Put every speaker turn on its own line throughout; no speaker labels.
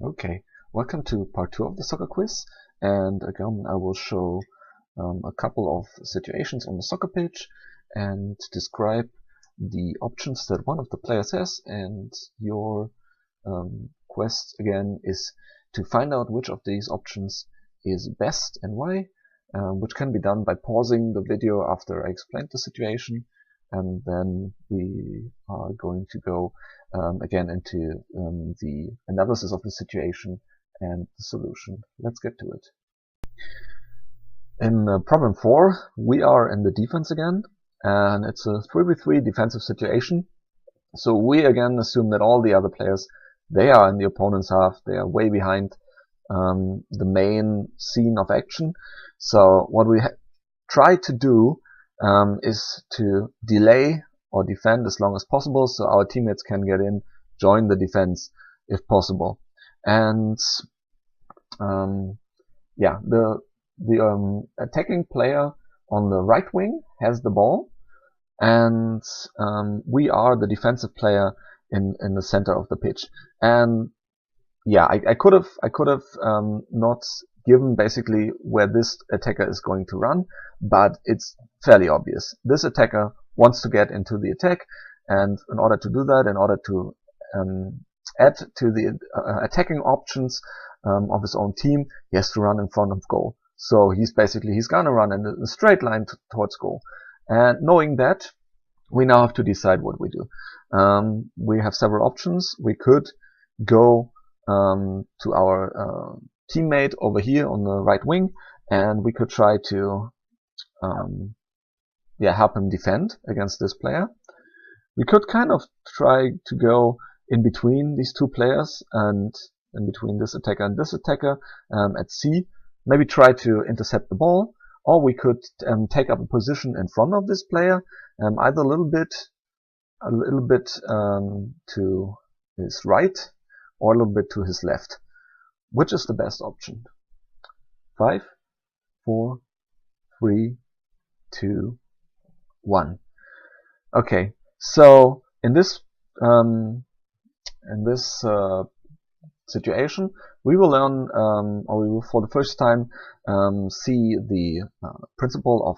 Okay, welcome to part 2 of the soccer quiz, and again I will show a couple of situations on the soccer pitch and describe the options that one of the players has, and your quest again is to find out which of these options is best and why, which can be done by pausing the video after I explained the situation, and then we are going to go again into the analysis of the situation and the solution. Let's get to it. In problem 4, we are in the defense again, and it's a 3v3 defensive situation. So we again assume that all the other players, they are in the opponent's half, they are way behind the main scene of action. So what we try to do is to delay or defend as long as possible, so our teammates can get in, join the defense if possible. And yeah, the attacking player on the right wing has the ball, and we are the defensive player in the center of the pitch. And yeah, I could have not given basically where this attacker is going to run, but it's fairly obvious. This attacker wants to get into the attack, and in order to do that, in order to add to the attacking options of his own team, he has to run in front of goal. So he's gonna run in a straight line towards goal. And knowing that, we now have to decide what we do. We have several options. We could go to our teammate over here on the right wing, and we could try to help him defend against this player. We could kind of try to go in between these two players and in between this attacker and this attacker at C, maybe try to intercept the ball, or we could take up a position in front of this player, either a little bit to his right or a little bit to his left. Which is the best option? 5, 4, 3, 2, 1. Okay, so in this situation, we will learn, or we will for the first time see the principle of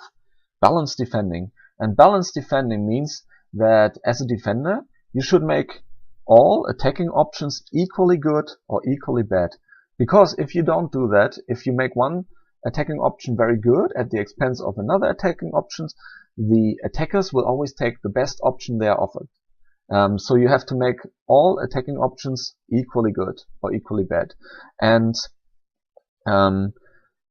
balanced defending. And balanced defending means that as a defender, you should make all attacking options equally good or equally bad. Because if you don't do that, if you make one attacking option very good at the expense of another attacking options, the attackers will always take the best option they are offered. So you have to make all attacking options equally good or equally bad. And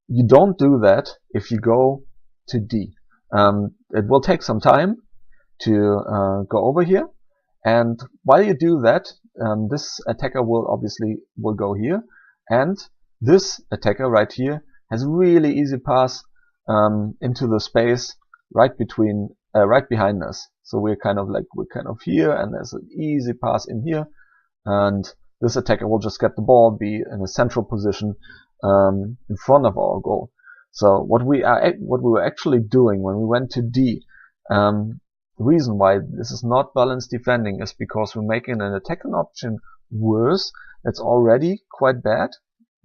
you don't do that if you go to D. It will take some time to go over here. And while you do that, this attacker will go here. And this attacker right here has a really easy pass into the space right behind us. So we're kind of here, and there's an easy pass in here, and this attacker will just get the ball, be in a central position in front of our goal. So what we were actually doing when we went to D, the reason why this is not balanced defending is because we're making an attacking option worse. That's already quite bad.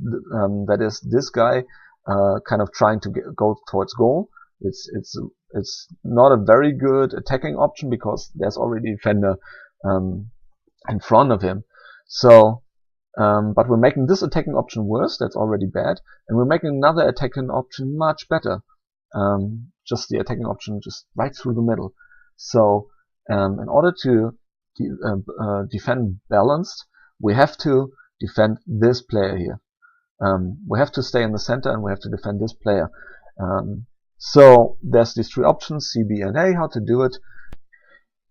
That is, this guy kind of trying to go towards goal. It's not a very good attacking option because there's already a defender in front of him. So, but we're making this attacking option worse. That's already bad, and we're making another attacking option much better. Just the attacking option just right through the middle. So, in order to defend balanced, we have to defend this player here. We have to stay in the center, and we have to defend this player. So there's these three options, C, B, and A, how to do it.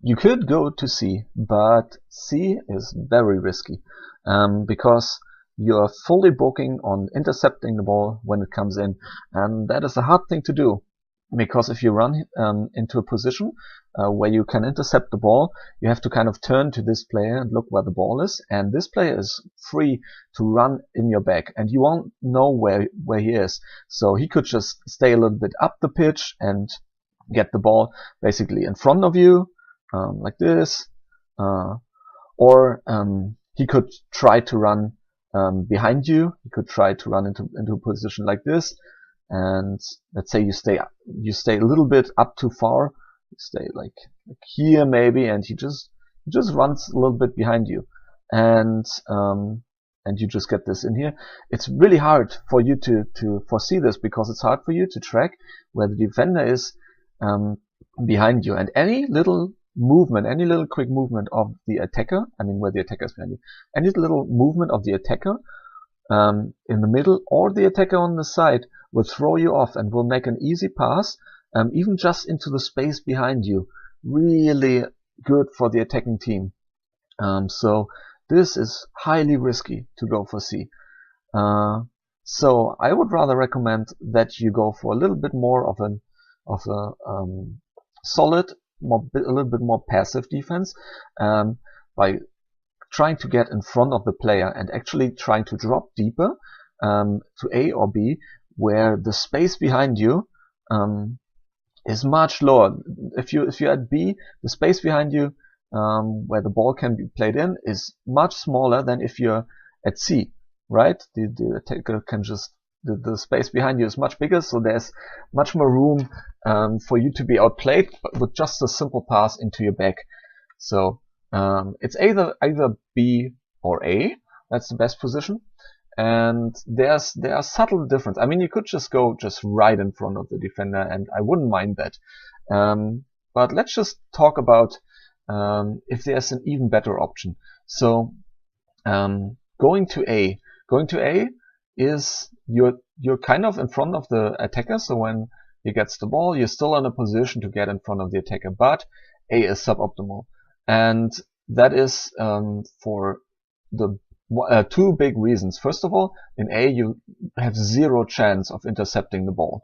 You could go to C, but C is very risky because you're fully booking on intercepting the ball when it comes in, and that is a hard thing to do. Because if you run into a position where you can intercept the ball, you have to kind of turn to this player and look where the ball is, and this player is free to run in your back, and you won't know where he is. So he could just stay a little bit up the pitch and get the ball basically in front of you, like this, or he could try to run behind you. You could try to run into a position like this, and let's say you stay a little bit up too far. You stay like here maybe, and he just runs a little bit behind you, and you just get this in here. It's really hard for you to foresee this, because it's hard for you to track where the defender is behind you, and any little movement, any little quick movement of the attacker, I mean where the attacker is behind you, any little movement of the attacker in the middle or the attacker on the side will throw you off and will make an easy pass, even just into the space behind you. Really good for the attacking team. So this is highly risky to go for C. So I would rather recommend that you go for a little bit more of a solid, a little bit more passive defense, by trying to get in front of the player and actually trying to drop deeper to A or B, where the space behind you is much lower. If you're at B, the space behind you where the ball can be played in is much smaller than if you're at C, right? The attacker can just, the space behind you is much bigger, so there's much more room for you to be outplayed with just a simple pass into your back. So it's either B or A. That's the best position. And there are subtle difference. I mean, you could just go right in front of the defender, and I wouldn't mind that. But let's just talk about if there's an even better option. So going to A is you're kind of in front of the attacker. So when he gets the ball, you're still in a position to get in front of the attacker, but A is suboptimal, and that is for the two big reasons. First of all, in A you have zero chance of intercepting the ball,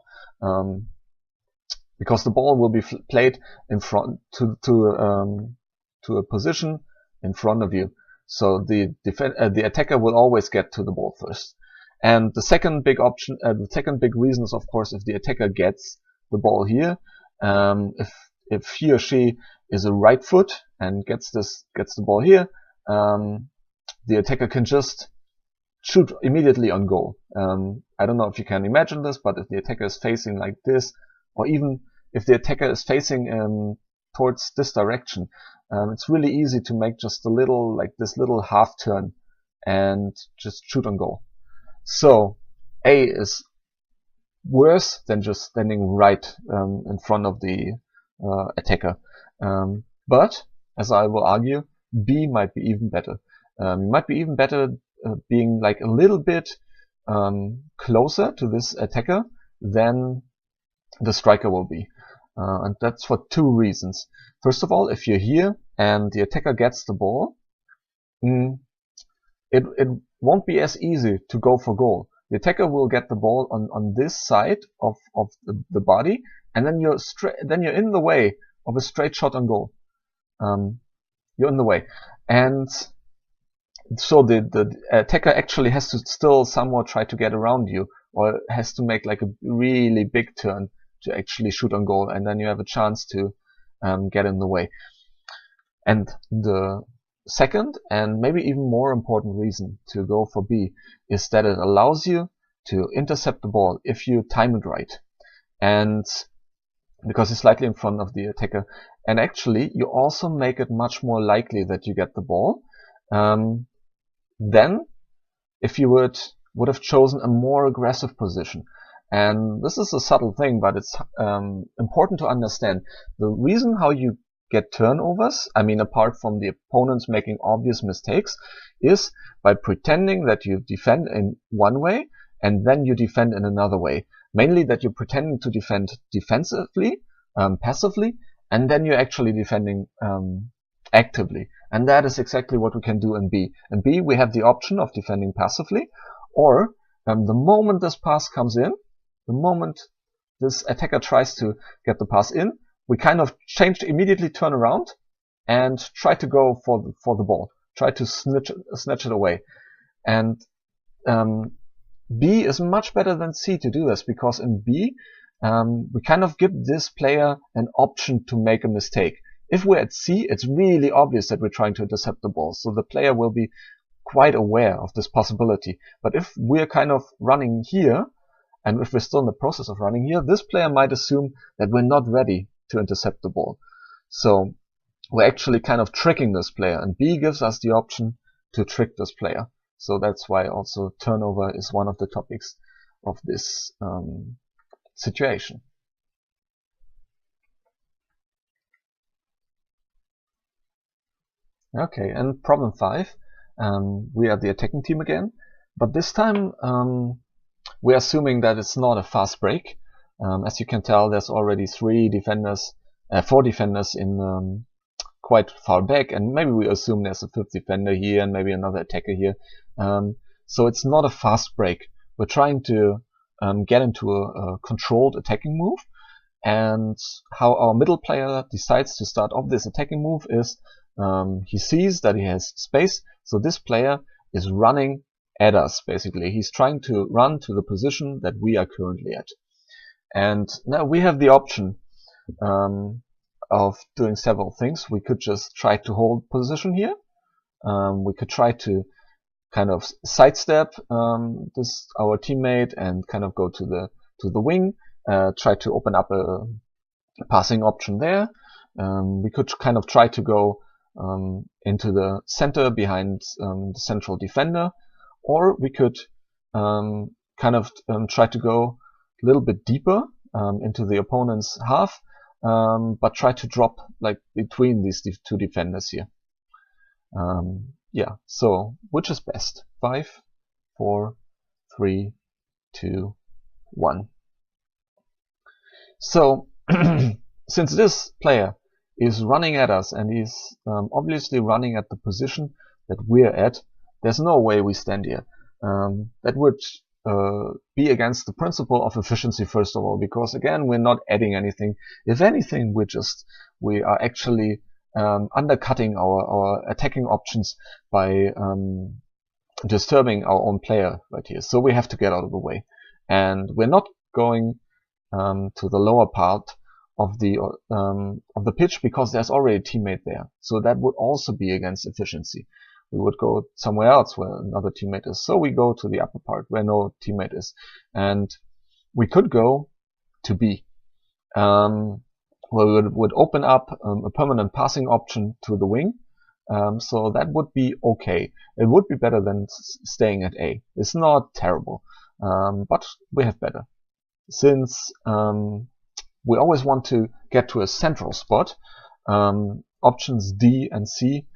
because the ball will be played in front to a position in front of you. So the attacker will always get to the ball first. And the second big option, the second big reason is, of course, if the attacker gets the ball here, if he or she is a right foot and gets the ball here, the attacker can just shoot immediately on goal. I don't know if you can imagine this, but if the attacker is facing like this, or even if the attacker is facing towards this direction, it's really easy to make just a little, like this little half turn and just shoot on goal. So A is worse than just standing right in front of the attacker. But as I will argue, B might be even better. Might be even better being like a little bit closer to this attacker than the striker will be. And that's for two reasons. First of all, if you're here and the attacker gets the ball, it won't be as easy to go for goal. The attacker will get the ball on this side of the body, and then you're in the way of a straight shot on goal. You're in the way, and so the attacker actually has to still somewhat try to get around you, or has to make like a really big turn to actually shoot on goal, and then you have a chance to get in the way. And the second, and maybe even more important reason to go for B, is that it allows you to intercept the ball if you time it right, and because it's slightly in front of the attacker. And actually you also make it much more likely that you get the ball than if you would have chosen a more aggressive position. And this is a subtle thing, but it's important to understand. The reason how you get turnovers, I mean apart from the opponents making obvious mistakes, is by pretending that you defend in one way and then you defend in another way. Mainly that you're pretending to defend defensively, passively, and then you're actually defending actively. And that is exactly what we can do in B. In B we have the option of defending passively, or the moment this pass comes in, the moment this attacker tries to get the pass in, we kind of immediately turn around and try to go for the ball, try to snatch it away. And B is much better than C to do this, because in B we kind of give this player an option to make a mistake. If we're at C, it's really obvious that we're trying to intercept the ball, so the player will be quite aware of this possibility. But if we're kind of running here, and if we're still in the process of running here, this player might assume that we're not ready to intercept the ball. So we're actually kind of tricking this player, and B gives us the option to trick this player. So that's why also turnover is one of the topics of this situation. Okay, and problem 5. We are the attacking team again, but this time we're assuming that it's not a fast break. As you can tell, there's already 4 defenders in quite far back, and maybe we assume there's a 5th defender here and maybe another attacker here. So it's not a fast break. We're trying to get into a controlled attacking move, and how our middle player decides to start off this attacking move is he sees that he has space, so this player is running at us basically. He's trying to run to the position that we are currently at. And now we have the option of doing several things. We could just try to hold position here. We could try to kind of sidestep our teammate and kind of go to the wing, try to open up a passing option there. We could kind of try to go into the center behind the central defender, or we could kind of try to go a little bit deeper into the opponent's half, but try to drop like between these 2 defenders here. Yeah, so which is best? 5, 4, 3, 2, 1. So since this player is running at us and he's obviously running at the position that we're at, there's no way we stand here. That would be against the principle of efficiency, first of all, because again, we're not adding anything. If anything, we are actually undercutting our attacking options by disturbing our own player right here. So we have to get out of the way, and we're not going to the lower part of the pitch because there's already a teammate there. So that would also be against efficiency. We would go somewhere else where another teammate is. So we go to the upper part where no teammate is, and we could go to B. Where we would open up a permanent passing option to the wing. So that would be okay. It would be better than staying at A. It's not terrible, but we have better. Since we always want to get to a central spot, options D and C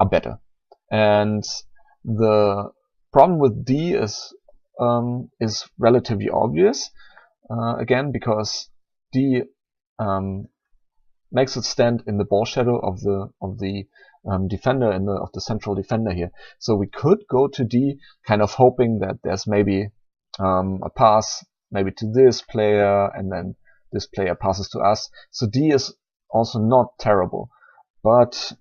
are better. And the problem with D is relatively obvious, again, because D makes it stand in the ball shadow of the defender of the central defender here. So we could go to D, kind of hoping that there's maybe a pass maybe to this player, and then this player passes to us. So D is also not terrible, but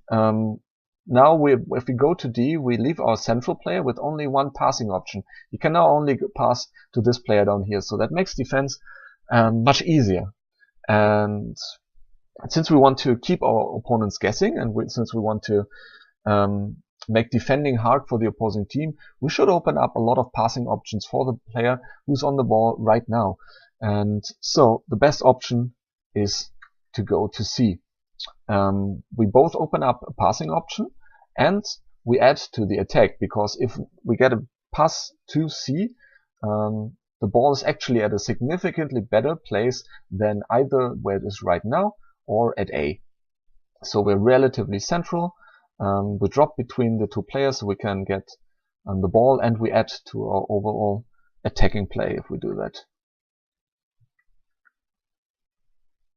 now if we go to D, we leave our central player with only 1 passing option. You can now only pass to this player down here, so that makes defense much easier. And since we want to keep our opponents guessing, and since we want to make defending hard for the opposing team, we should open up a lot of passing options for the player who's on the ball right now. And so the best option is to go to C. We both open up a passing option and we add to the attack, because if we get a pass to C, the ball is actually at a significantly better place than either where it is right now or at A. So we're relatively central. We drop between the 2 players so we can get the ball, and we add to our overall attacking play if we do that.